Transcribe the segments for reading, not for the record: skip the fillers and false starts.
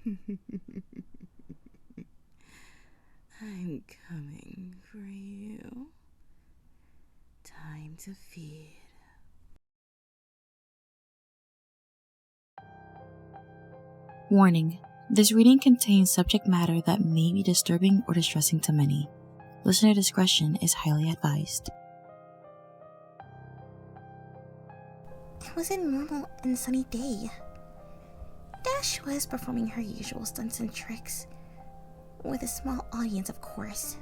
I'm coming for you. Time to feed. Warning: this reading contains subject matter that may be disturbing or distressing to many. Listener discretion is highly advised. It was a normal and sunny day. Dash was performing her usual stunts and tricks, with a small audience, of course.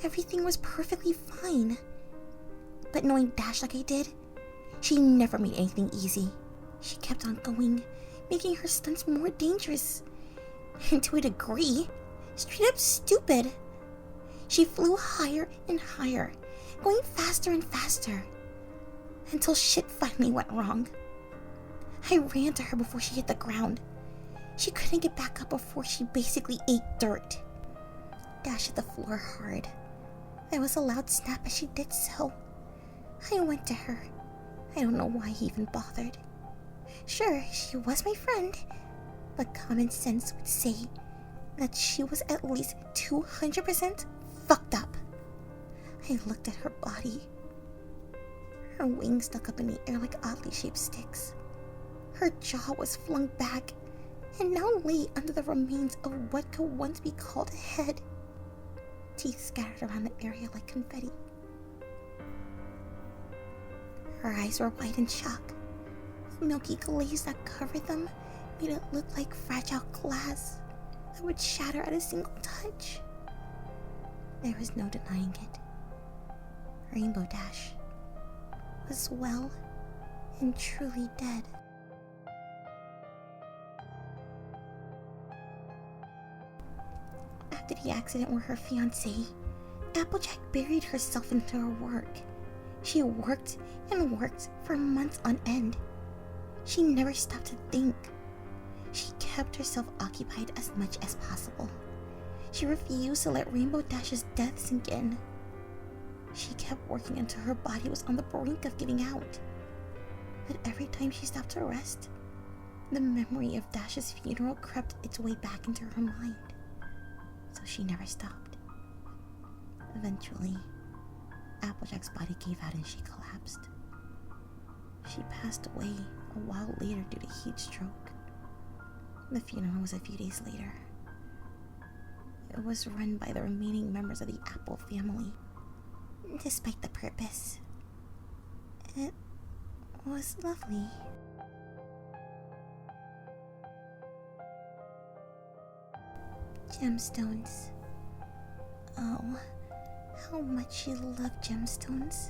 Everything was perfectly fine. But knowing Dash like I did, she never made anything easy. She kept on going, making her stunts more dangerous. And to a degree, straight up stupid. She flew higher and higher, going faster and faster, until shit finally went wrong. I ran to her before she hit the ground. She couldn't get back up before she basically ate dirt. Dash hit the floor hard. There was a loud snap as she did so. I went to her. I don't know why he even bothered. Sure, she was my friend, but common sense would say that she was at least 200% fucked up. I looked at her body. Her wings stuck up in the air like oddly shaped sticks. Her jaw was flung back and now lay under the remains of what could once be called a head. Teeth scattered around the area like confetti. Her eyes were wide in shock. The milky glaze that covered them made it look like fragile glass that would shatter at a single touch. There was no denying it. Rainbow Dash was well and truly dead. After the accident with her fiancé, Applejack buried herself into her work. She worked and worked for months on end. She never stopped to think. She kept herself occupied as much as possible. She refused to let Rainbow Dash's death sink in. She kept working until her body was on the brink of giving out. But every time she stopped to rest, the memory of Dash's funeral crept its way back into her mind. So she never stopped. Eventually, Applejack's body gave out and she collapsed. She passed away a while later due to heat stroke. The funeral was a few days later. It was run by the remaining members of the Apple family. Despite the purpose, it was lovely. Gemstones. Oh, how much she loved gemstones.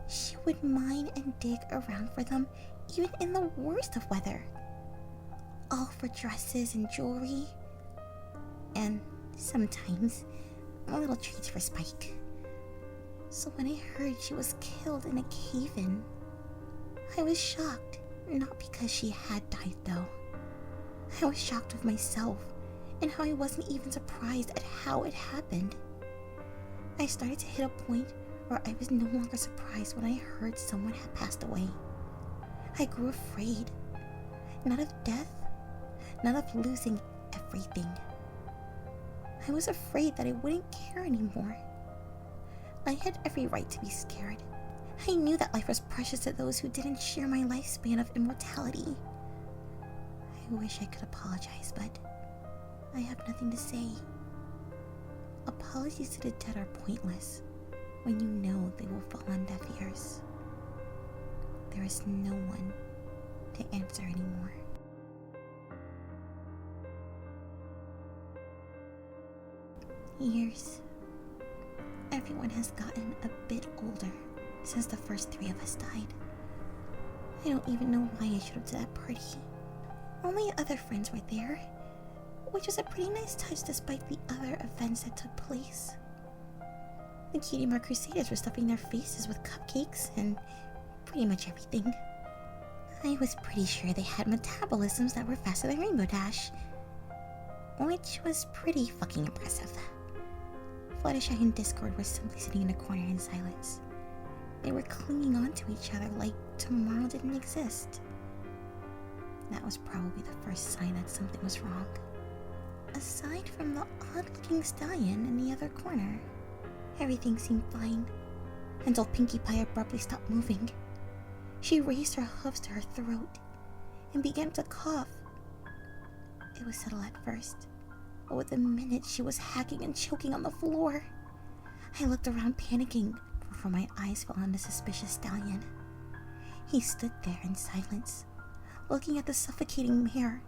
She would mine and dig around for them even in the worst of weather. All for dresses and jewelry. And sometimes little treats for Spike. So when I heard she was killed in a cave-in, I was shocked. Not because she had died though. I was shocked with myself and how I wasn't even surprised at how it happened. I started to hit a point where I was no longer surprised when I heard someone had passed away. I grew afraid. Not of death, not of losing everything. I was afraid that I wouldn't care anymore. I had every right to be scared. I knew that life was precious to those who didn't share my lifespan of immortality. I wish I could apologize, but I have nothing to say. Apologies to the dead are pointless when you know they will fall on deaf ears. There is no one to answer anymore. Years. Everyone has gotten a bit older since the first 3 of us died. I don't even know why I showed up to that party. All my other friends were there, which was a pretty nice touch despite the other events that took place. The Cutie Mark Crusaders were stuffing their faces with cupcakes and pretty much everything. I was pretty sure they had metabolisms that were faster than Rainbow Dash, which was pretty fucking impressive. Fluttershy and Discord were simply sitting in a corner in silence. They were clinging on to each other like tomorrow didn't exist. That was probably the first sign that something was wrong. Aside from the odd-looking stallion in the other corner, everything seemed fine, until Pinkie Pie abruptly stopped moving. She raised her hooves to her throat and began to cough. It was subtle at first, but within a minute she was hacking and choking on the floor. I looked around panicking before my eyes fell on the suspicious stallion. He stood there in silence, looking at the suffocating mare.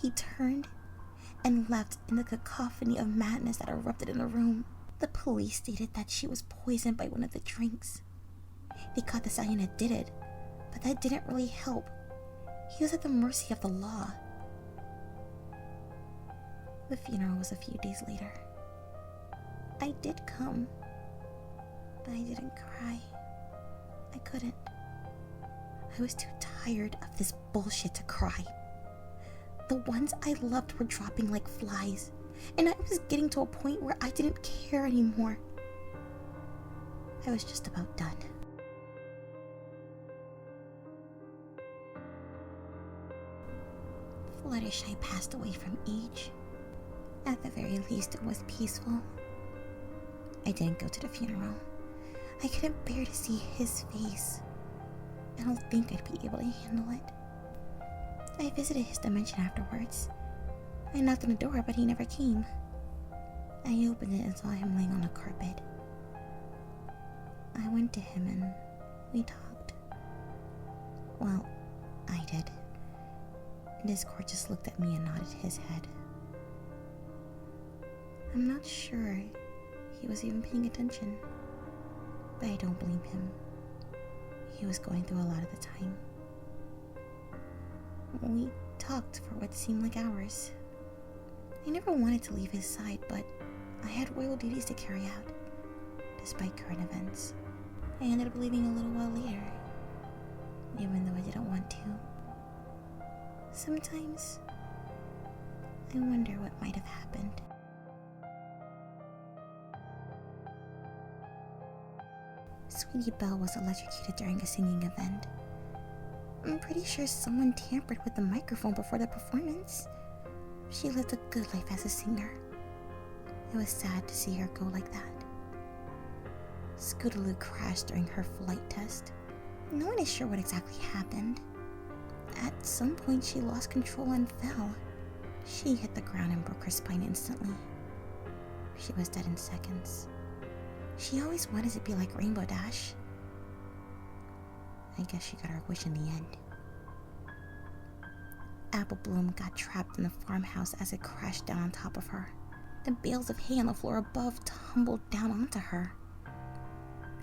He turned and left in the cacophony of madness that erupted in the room. The police stated that she was poisoned by one of the drinks. They caught the stallion that did it, but that didn't really help. He was at the mercy of the law. The funeral was a few days later. I did come, but I didn't cry. I couldn't. I was too tired of this bullshit to cry. The ones I loved were dropping like flies, and I was getting to a point where I didn't care anymore. I was just about done. Fluttershy passed away from age. At the very least, it was peaceful. I didn't go to the funeral. I couldn't bear to see his face. I don't think I'd be able to handle it. I visited his dimension afterwards. I knocked on the door, but he never came. I opened it and saw him laying on a carpet. I went to him and we talked. Well, I did. Discord just looked at me and nodded his head. I'm not sure he was even paying attention, but I don't blame him. He was going through a lot at the time. We talked for what seemed like hours. I never wanted to leave his side, but I had royal duties to carry out, despite current events. I ended up leaving a little while later, even though I didn't want to. Sometimes, I wonder what might have happened. Sweetie Belle was electrocuted during a singing event. I'm pretty sure someone tampered with the microphone before the performance. She lived a good life as a singer. It was sad to see her go like that. Scootaloo crashed during her flight test. No one is sure what exactly happened. At some point, she lost control and fell. She hit the ground and broke her spine instantly. She was dead in seconds. She always wanted to be like Rainbow Dash. I guess she got her wish in the end. Apple Bloom got trapped in the farmhouse as it crashed down on top of her. The bales of hay on the floor above tumbled down onto her.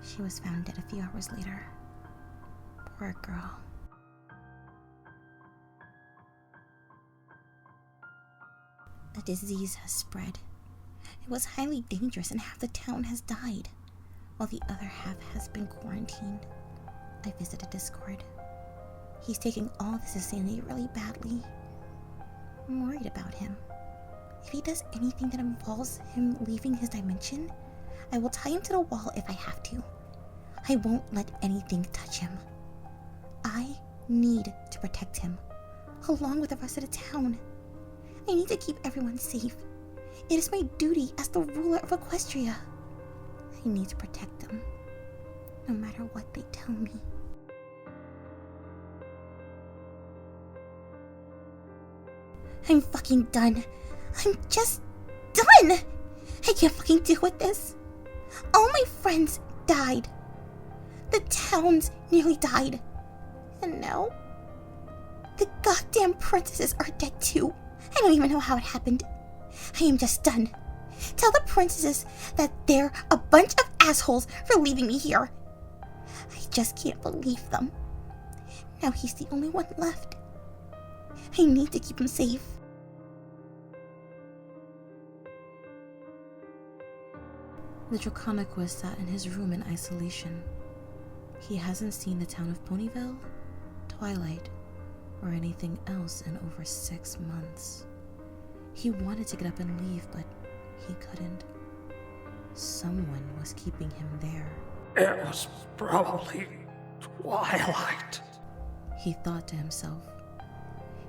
She was found dead a few hours later. Poor girl. The disease has spread. It was highly dangerous and half the town has died, while the other half has been quarantined. I visited Discord. He's taking all this insanity really badly. I'm worried about him. If he does anything that involves him leaving his dimension, I will tie him to the wall if I have to. I won't let anything touch him. I need to protect him, along with the rest of the town. I need to keep everyone safe. It is my duty as the ruler of Equestria. I need to protect them, no matter what they tell me. I'm fucking done. I'm just done! I can't fucking deal with this. All my friends died. The towns nearly died. And now, the goddamn princesses are dead too. I don't even know how it happened. I am just done. Tell the princesses that they're a bunch of assholes for leaving me here. I just can't believe them. Now he's the only one left. I need to keep him safe. The Draconic sat in his room in isolation. He hasn't seen the town of Ponyville, Twilight, or anything else in over 6 months. He wanted to get up and leave, but he couldn't. Someone was keeping him there. It was probably Twilight, he thought to himself.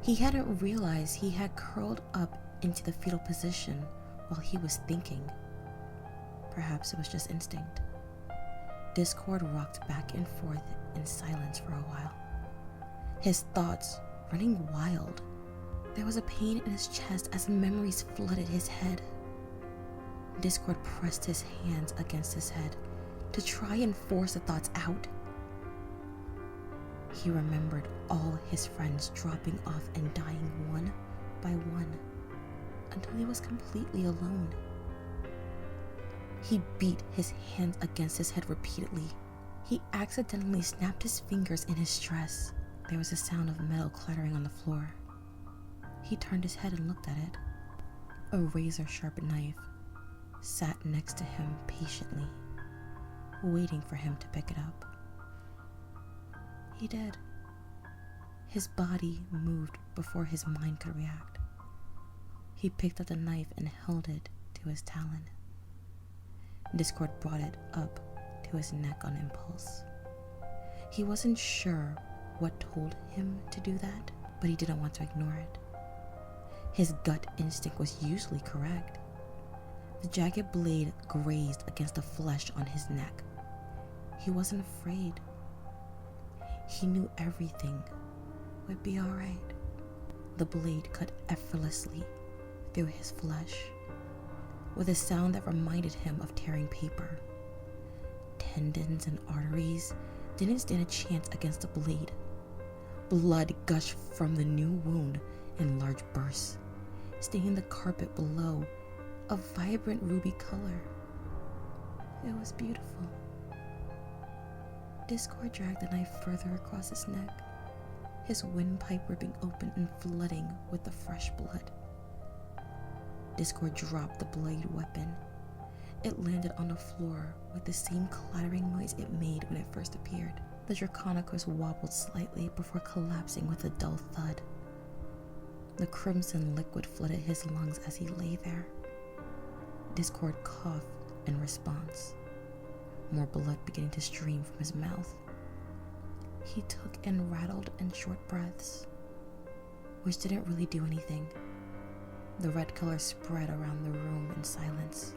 He hadn't realized he had curled up into the fetal position while he was thinking. Perhaps it was just instinct. Discord rocked back and forth in silence for a while, his thoughts running wild. There was a pain in his chest as memories flooded his head. Discord pressed his hands against his head to try and force the thoughts out. He remembered all his friends dropping off and dying one by one until he was completely alone. He beat his hands against his head repeatedly. He accidentally snapped his fingers in his stress. There was a sound of metal clattering on the floor. He turned his head and looked at it. A razor-sharp knife sat next to him patiently, waiting for him to pick it up. He did. His body moved before his mind could react. He picked up the knife and held it to his talon. Discord brought it up to his neck on impulse. He wasn't sure what told him to do that, but he didn't want to ignore it. His gut instinct was usually correct. The jagged blade grazed against the flesh on his neck. He wasn't afraid. He knew everything would be all right. The blade cut effortlessly through his flesh, with a sound that reminded him of tearing paper. Tendons and arteries didn't stand a chance against the blade. Blood gushed from the new wound in large bursts, staining the carpet below a vibrant ruby color. It was beautiful. Discord dragged the knife further across his neck, his windpipe ripping open and flooding with the fresh blood. Discord dropped the blade weapon. It landed on the floor with the same clattering noise it made when it first appeared. The Draconicus wobbled slightly before collapsing with a dull thud. The crimson liquid flooded his lungs as he lay there. Discord coughed in response, more blood beginning to stream from his mouth. He took and rattled in short breaths, which didn't really do anything. The red color spread around the room in silence.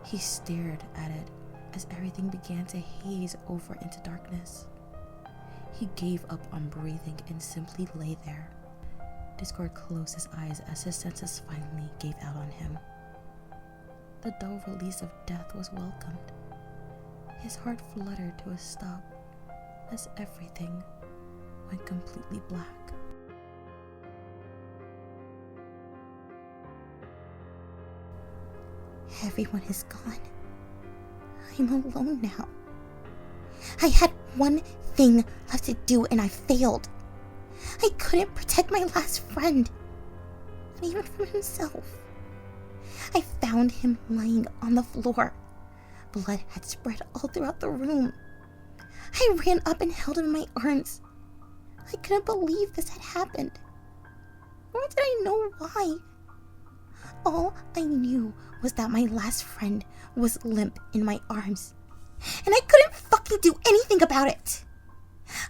He stared at it as everything began to haze over into darkness. He gave up on breathing and simply lay there. Discord closed his eyes as his senses finally gave out on him. The dull release of death was welcomed. His heart fluttered to a stop as everything went completely black. Everyone is gone. I'm alone now. I had one thing left to do and I failed. I couldn't protect my last friend, not even from himself. I found him lying on the floor. Blood had spread all throughout the room. I ran up and held him in my arms. I couldn't believe this had happened. Nor did I know why. All I knew was that my last friend was limp in my arms, and I couldn't fucking do anything about it.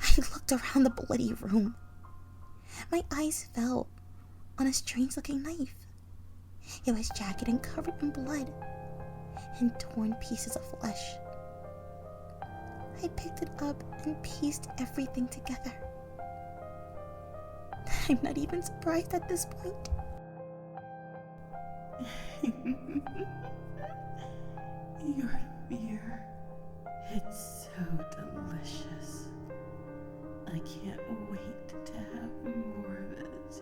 I looked around the bloody room. My eyes fell on a strange-looking knife. It was jagged and covered in blood and torn pieces of flesh. I picked it up and pieced everything together. I'm not even surprised at this point. Your fear, it's so delicious. I can't wait to have more of it.